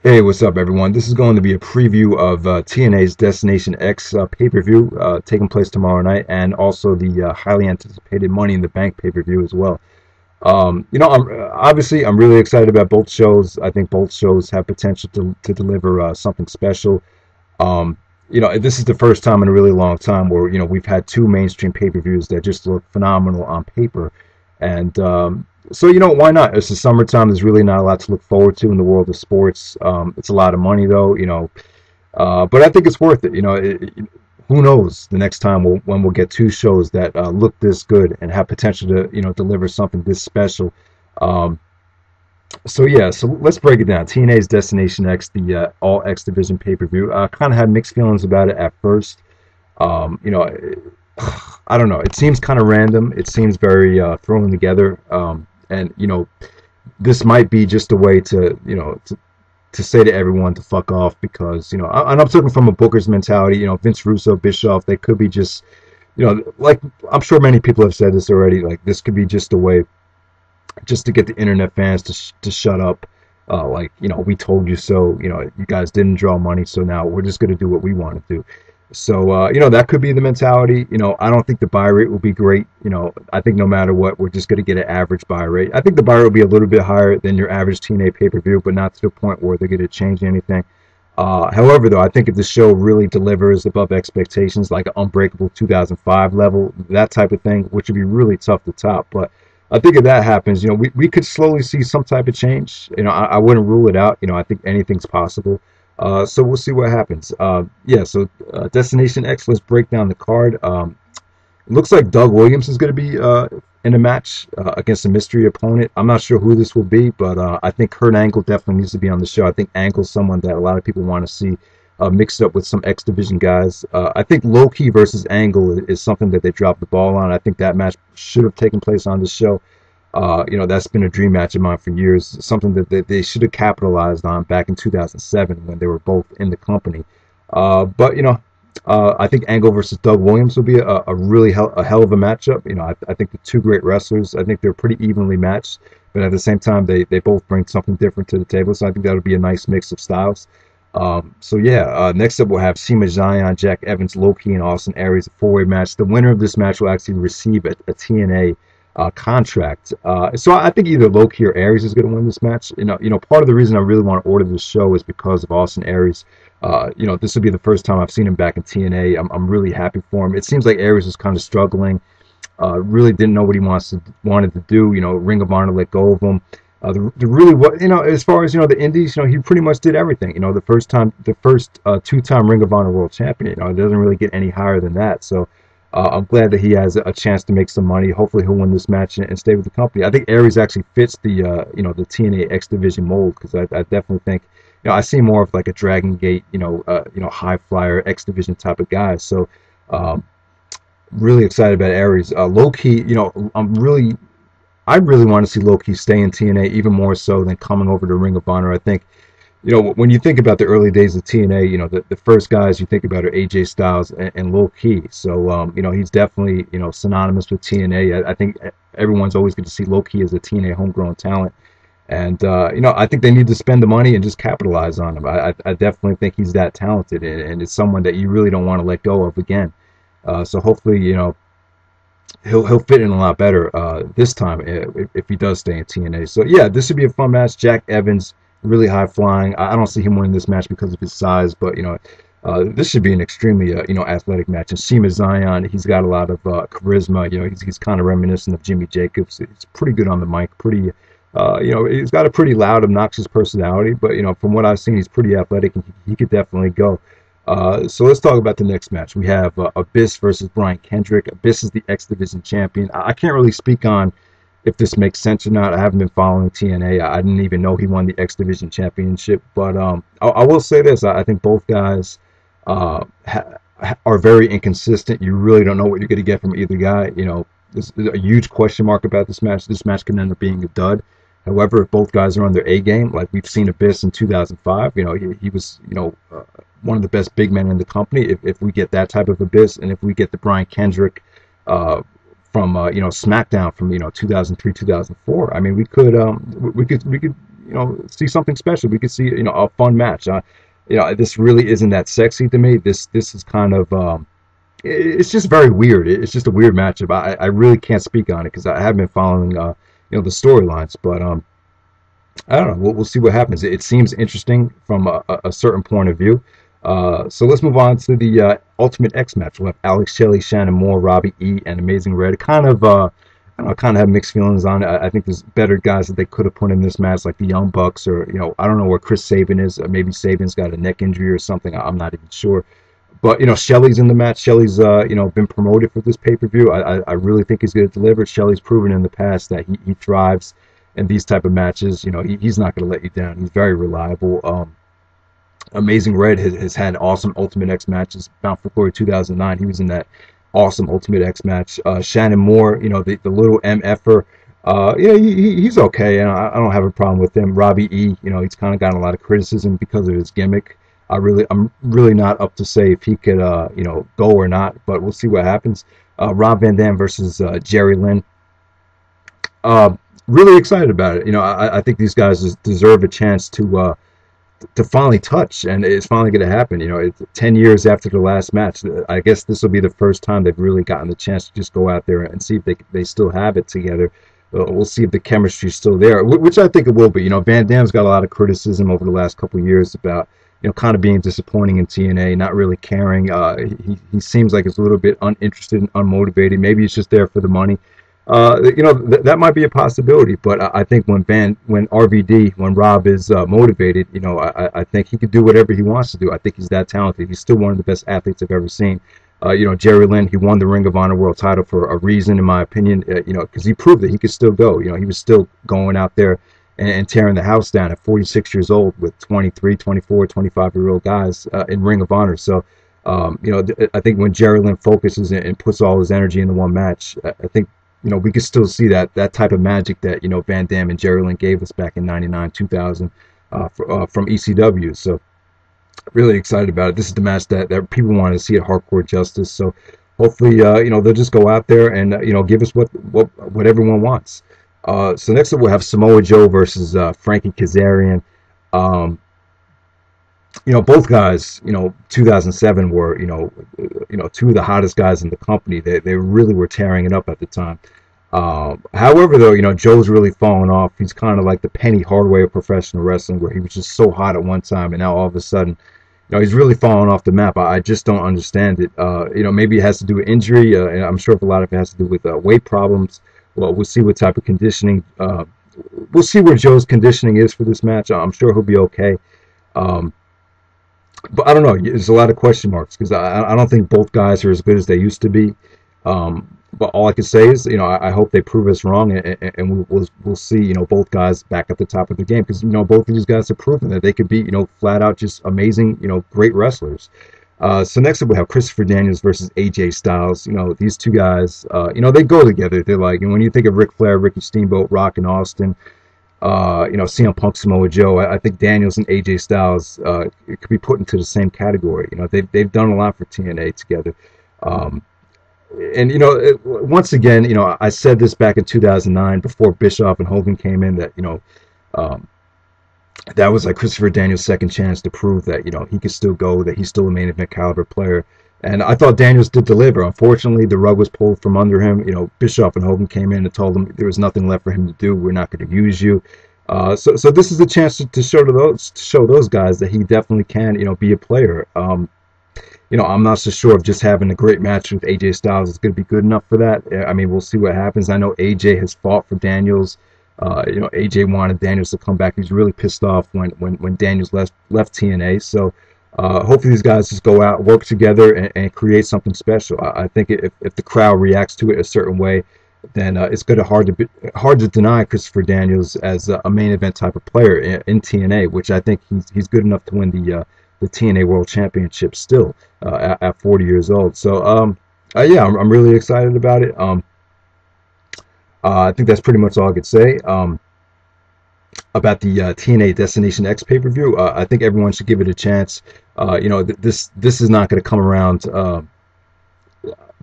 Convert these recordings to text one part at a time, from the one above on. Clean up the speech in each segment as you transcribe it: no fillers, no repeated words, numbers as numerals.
Hey, what's up, everyone? This is going to be a preview of TNA's Destination X pay-per-view taking place tomorrow night, and also the highly anticipated Money in the Bank pay-per-view as well. I'm really excited about both shows. I think both shows have potential to deliver something special. Um, this is the first time in a really long time where we've had two mainstream pay-per-views that just look phenomenal on paper, and so why not? It's the summertime. There's really not a lot to look forward to in the world of sports. It's a lot of money though, but I think it's worth it. Who knows the next time when we'll get two shows that look this good and have potential to deliver something this special. Um, so yeah, so let's break it down. TNA's Destination X, the All X Division pay-per-view. I kind of had mixed feelings about it at first. Um, you know, it, I don't know. It seems kind of random. It seems very thrown together. And this might be just a way to to say to everyone to fuck off because and I'm talking from a Booker's mentality. Vince Russo, Bischoff, they could be just like I'm sure many people have said this already. Like this could be just a way just to get the internet fans to shut up. Like we told you so. You guys didn't draw money, so now we're just gonna do what we want to do. So that could be the mentality. I don't think the buy rate will be great. I think no matter what, we're just gonna get an average buy rate. I think the buy rate will be a little bit higher than your average TNA pay-per-view, but not to the point where they're gonna change anything. However, though, I think if the show really delivers above expectations, like an Unbreakable 2005 level, that type of thing, which would be really tough to top. But I think if that happens, we could slowly see some type of change. I wouldn't rule it out. I think anything's possible. So we'll see what happens. Yeah, so Destination X, let's break down the card. It looks like Doug Williams is going to be in a match against a mystery opponent. I'm not sure who this will be, but I think Kurt Angle definitely needs to be on the show. I think Angle's someone that a lot of people want to see mixed up with some X Division guys. I think Low Key versus Angle is something that they dropped the ball on. I think that match should have taken place on this show. That's been a dream match of mine for years. Something that they should have capitalized on back in 2007 when they were both in the company. But I think Angle versus Doug Williams will be a really a hell of a matchup. I think the two great wrestlers. I think they're pretty evenly matched, but at the same time, they both bring something different to the table. So I think that'll be a nice mix of styles. So yeah, next up we'll have Shima Xion, Jack Evans, Low Key, and Austin Aries, a four-way match. The winner of this match will actually receive a TNA contract. So I think either Low Key or Aries is going to win this match. Part of the reason I really want to order this show is because of Austin Aries. This will be the first time I've seen him back in TNA. I'm really happy for him. It seems like Aries is kind of struggling. Really didn't know what he wanted to do. Ring of Honor let go of him. The really what as far as the Indies, he pretty much did everything. The first two-time Ring of Honor World Champion. It doesn't really get any higher than that. So I'm glad that he has a chance to make some money. Hopefully, he'll win this match and stay with the company. I think Aries actually fits the the TNA X Division mold because I definitely think I see more of like a Dragon Gate high flyer X Division type of guy. So really excited about Aries. Low Key, I really want to see Low Key stay in TNA even more so than coming over to Ring of Honor. I think, when you think about the early days of TNA, the first guys you think about are AJ Styles and Low Key. So, he's definitely, synonymous with TNA. I think everyone's always going to see Low Key as a TNA homegrown talent. And, I think they need to spend the money and just capitalize on him. I definitely think he's that talented, and it's someone that you really don't want to let go of again. So hopefully, he'll fit in a lot better this time if he does stay in TNA. So yeah, this should be a fun match. Jack Evans, really high flying. I don't see him winning this match because of his size, but this should be an extremely athletic match. And Shima Xion, he's got a lot of charisma. He's kind of reminiscent of Jimmy Jacobs. He's pretty good on the mic. Pretty, he's got a pretty loud, obnoxious personality. But from what I've seen, he's pretty athletic, and he could definitely go. So let's talk about the next match. We have Abyss versus Brian Kendrick. Abyss is the X Division champion. I can't really speak on if this makes sense or not. I haven't been following TNA. I didn't even know he won the X Division championship. But I will say this. I think both guys are very inconsistent. You really don't know what you're going to get from either guy. There's a huge question mark about this match. This match can end up being a dud. However, if both guys are on their A game, like we've seen Abyss in 2005, he was, one of the best big men in the company. If we get that type of Abyss, and if we get the Brian Kendrick from SmackDown from 2003, 2004, I mean we could see something special. We could see, a fun match. This really isn't that sexy to me. This is kind of it's just very weird. It's just a weird matchup. I really can't speak on it because I haven't been following the storylines. But I don't know. We'll see what happens. It seems interesting from a certain point of view. So let's move on to the Ultimate X match. We'll have Alex Shelley, Shannon Moore, Robbie E, and Amazing Red. Kind of I don't know, kind of have mixed feelings on it. I think there's better guys that they could have put in this match, like the Young Bucks, or I don't know where Chris Sabin is. Maybe Sabin's got a neck injury or something. I'm not even sure. But Shelley's in the match. Shelley's been promoted for this pay-per-view. I really think he's going to deliver. Shelley's proven in the past that he thrives in these type of matches. He's not going to let you down. He's very reliable. Amazing Red has had awesome Ultimate X matches. Bound for Glory 2009, he was in that awesome Ultimate X match. Shannon Moore, the little MFer, he's okay, and I don't have a problem with him. Robbie E, he's kind of gotten a lot of criticism because of his gimmick. I'm really not up to say if he could, go or not, but we'll see what happens. Rob Van Dam versus Jerry Lynn. Really excited about it. I think these guys deserve a chance to finally touch, and it's finally going to happen. It's 10 years after the last match. I guess this will be the first time they've really gotten the chance to just go out there and see if they still have it together. We'll see if the chemistry's still there, which I think it will be. Van Dam's got a lot of criticism over the last couple of years about kind of being disappointing in TNA, not really caring. He seems like he's a little bit uninterested and unmotivated. Maybe he's just there for the money. That might be a possibility, but I think when Rob is motivated, I think he could do whatever he wants to do. I think he's that talented. He's still one of the best athletes I've ever seen. Jerry Lynn, he won the Ring of Honor World title for a reason, in my opinion. Because he proved that he could still go. He was still going out there and tearing the house down at 46 years old with 23, 24, 25-year-old guys in Ring of Honor. So, I think when Jerry Lynn focuses and puts all his energy into one match, I think we could still see that type of magic that Van Dam and Jerry Lynn gave us back in '99, 2000 from ECW. So really excited about it. This is the match that people want to see at Hardcore Justice. So hopefully they'll just go out there and give us what everyone wants. So next up we'll have Samoa Joe versus Frankie Kazarian. Both guys, 2007 were, two of the hottest guys in the company. They really were tearing it up at the time. However, though, Joe's really fallen off. He's kind of like the Penny Hardaway of professional wrestling, where he was just so hot at one time, and now all of a sudden, he's really fallen off the map. I just don't understand it. Maybe it has to do with injury. And I'm sure a lot of it has to do with weight problems. Well, we'll see what type of conditioning. We'll see where Joe's conditioning is for this match. I'm sure he'll be okay. But I don't know. There's a lot of question marks because I don't think both guys are as good as they used to be. But all I can say is, I hope they prove us wrong, and we'll see, both guys back at the top of the game, because both of these guys have proven that they could be, flat out just amazing, great wrestlers. So next up we have Christopher Daniels versus AJ Styles. These two guys, they go together. They're like, and when you think of Ric Flair, Ricky Steamboat, Rock, and Austin, CM Punk, Samoa Joe, I think Daniels and AJ Styles could be put into the same category. They've done a lot for TNA together. And once again, I said this back in 2009 before Bischoff and Hogan came in, that that was like Christopher Daniels' second chance to prove that he could still go, that he's still a main event caliber player. And I thought Daniels did deliver. Unfortunately, the rug was pulled from under him. Bischoff and Hogan came in and told him there was nothing left for him to do. We're not going to use you. So this is the chance to show those guys that he definitely can, be a player. I'm not so sure if just having a great match with AJ Styles is going to be good enough for that. I mean, we'll see what happens. I know AJ has fought for Daniels. AJ wanted Daniels to come back. He's really pissed off when Daniels left TNA. So hopefully these guys just go out, work together, and create something special. I think if the crowd reacts to it a certain way, then it's going to hard to deny Christopher Daniels as a main event type of player in TNA, which I think he's good enough to win the TNA World Championship still at 40 years old. So yeah, I'm really excited about it. I think that's pretty much all I could say about the TNA Destination X pay-per-view. I think everyone should give it a chance. This is not going to come around.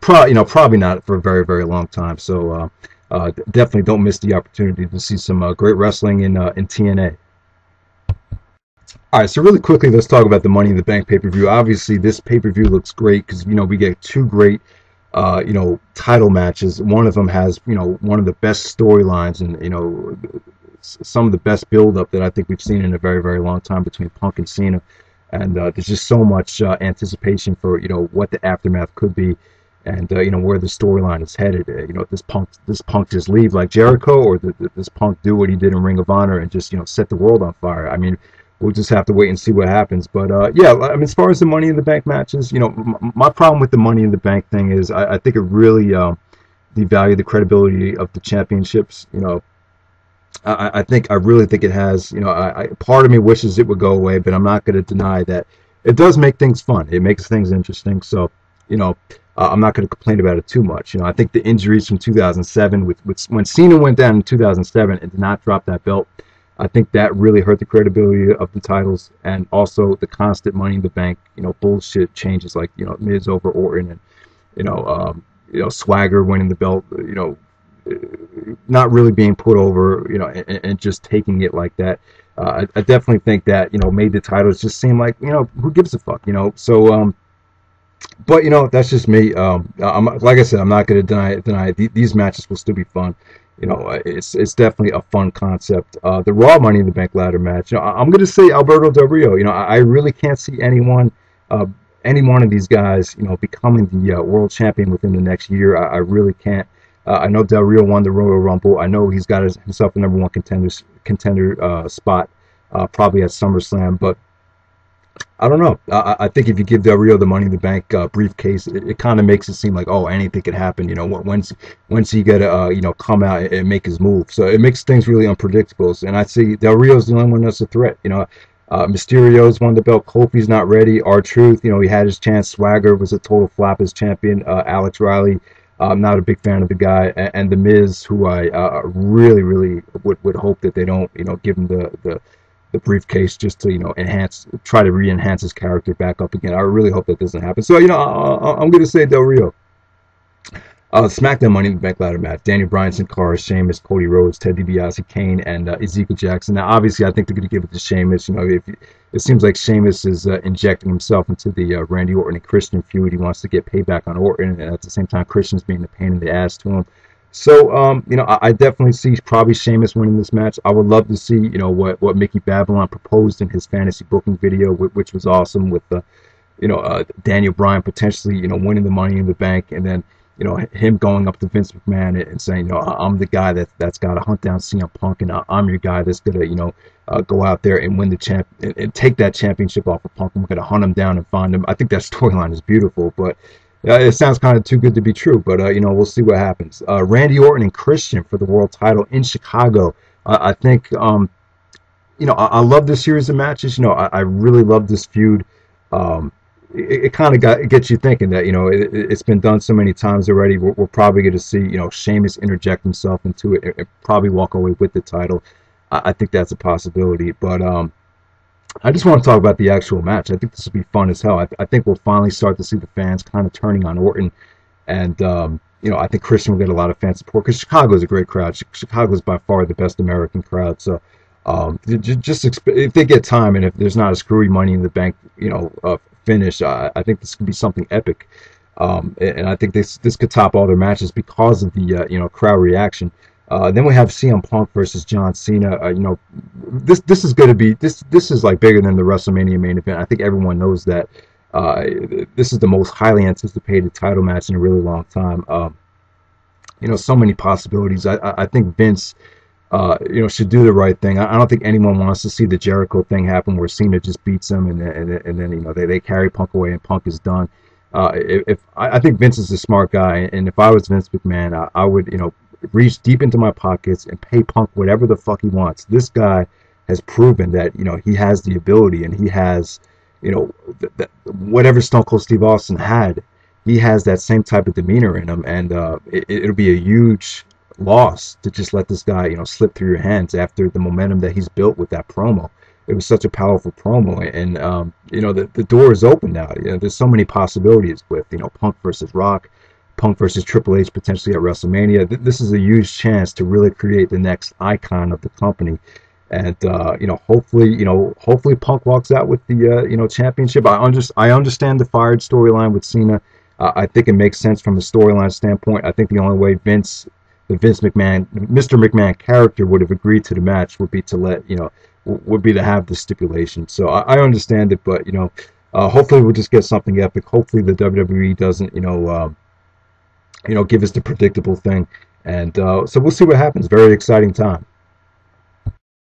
Probably not for a very, very long time. So definitely don't miss the opportunity to see some great wrestling in TNA. All right, so really quickly, let's talk about the Money in the Bank pay-per-view. Obviously, this pay-per-view looks great because, we get two great, title matches. One of them has, one of the best storylines and, some of the best build-up that I think we've seen in a very, very long time between Punk and Cena. And there's just so much anticipation for, what the aftermath could be and, where the storyline is headed. This Punk just leave like Jericho, or this Punk do what he did in Ring of Honor and just, set the world on fire. I mean, we'll just have to wait and see what happens. But yeah, I mean, as far as the Money in the Bank matches, my problem with the Money in the Bank thing is I think it really devalued the credibility of the championships. I really think it has. Part of me wishes it would go away, but I'm not going to deny that it does make things fun. It makes things interesting. So I'm not going to complain about it too much. I think the injuries from 2007, with when Cena went down in 2007 and did not drop that belt, I think that really hurt the credibility of the titles, and also the constant Money in the Bank, bullshit changes like, Miz over Orton, and Swagger winning the belt, not really being put over, and just taking it like that. I definitely think that, made the titles just seem like, who gives a fuck, So, but that's just me. Like I said, I'm not going to deny these matches will still be fun. It's definitely a fun concept. The Raw Money in the Bank ladder match, I'm going to say Alberto Del Rio. I really can't see any one of these guys, becoming the world champion within the next year. I really can't. I know Del Rio won the Royal Rumble. I know he's got himself a #1 contender spot, probably at SummerSlam, but I don't know. I think if you give Del Rio the Money in the Bank briefcase, it kind of makes it seem like, oh, anything could happen. Once he got to come out and make his move, so it makes things really unpredictable. And I see Del Rio's the only one that's a threat. Mysterio's won the belt. Kofi's not ready. R-Truth, he had his chance. Swagger was a total flop as champion. Alex Riley, I'm not a big fan of the guy, and The Miz, who I really, really would hope that they don't, give him the briefcase just to, try to re-enhance his character back up again. I really hope that doesn't happen. So, I'm going to say Del Rio. SmackDown Money in the Bank ladder match: Daniel Bryan, Sin Cara, Sheamus, Cody Rhodes, Ted DiBiase, Kane, and Ezekiel Jackson. Now, obviously, I think they're going to give it to Sheamus. It seems like Sheamus is injecting himself into the Randy Orton and Christian feud. He wants to get payback on Orton, and at the same time, Christian's being the pain in the ass to him. So, I definitely see probably Sheamus winning this match. I would love to see, what Mickey Babylon proposed in his fantasy booking video, which was awesome, with Daniel Bryan potentially, winning the Money in the Bank, and then, him going up to Vince McMahon and saying, I'm the guy that's got to hunt down CM Punk, and I'm your guy that's going to, go out there and win the champ and take that championship off of Punk, and we're going to hunt him down and find him. I think that storyline is beautiful, but it sounds kind of too good to be true. But, we'll see what happens. Randy Orton and Christian for the world title in Chicago. I think, I love this series of matches. I really love this feud. It kind of gets you thinking that, it's been done so many times already. We're probably going to see, Sheamus interject himself into it and probably walk away with the title. I think that's a possibility. But I just want to talk about the actual match. I think this will be fun as hell. I think we'll finally start to see the fans kind of turning on Orton. And, I think Christian will get a lot of fan support because Chicago is a great crowd. Chicago is by far the best American crowd. So if they get time, and if there's not a screwy Money in the Bank, finish, I think this could be something epic, and I think this could top all their matches because of the crowd reaction. Then we have CM Punk versus John Cena. This is going to be this is like bigger than the WrestleMania main event. I think everyone knows that. This is the most highly anticipated title match in a really long time. So many possibilities. I think Vince should do the right thing. I don't think anyone wants to see the Jericho thing happen where Cena just beats him and then they carry Punk away and Punk is done. I think Vince is a smart guy, and if I was Vince McMahon, I would reach deep into my pockets and pay Punk whatever the fuck he wants. This guy has proven that he has the ability, and he has whatever Stone Cold Steve Austin had. He has that same type of demeanor in him, and it'll be a huge loss to just let this guy slip through your hands after the momentum that he's built with that promo. It was such a powerful promo, and the door is open now. There's so many possibilities with Punk versus Rock, Punk versus Triple H potentially at WrestleMania. This is a huge chance to really create the next icon of the company, And hopefully Punk walks out with the championship. I understand the fired storyline with Cena. I think it makes sense from a storyline standpoint. I think the only way Mr. McMahon character would have agreed to the match would be to have the stipulation. So I understand it, but hopefully we'll just get something epic. Hopefully the WWE doesn't give us the predictable thing, and so we'll see what happens. Very exciting time.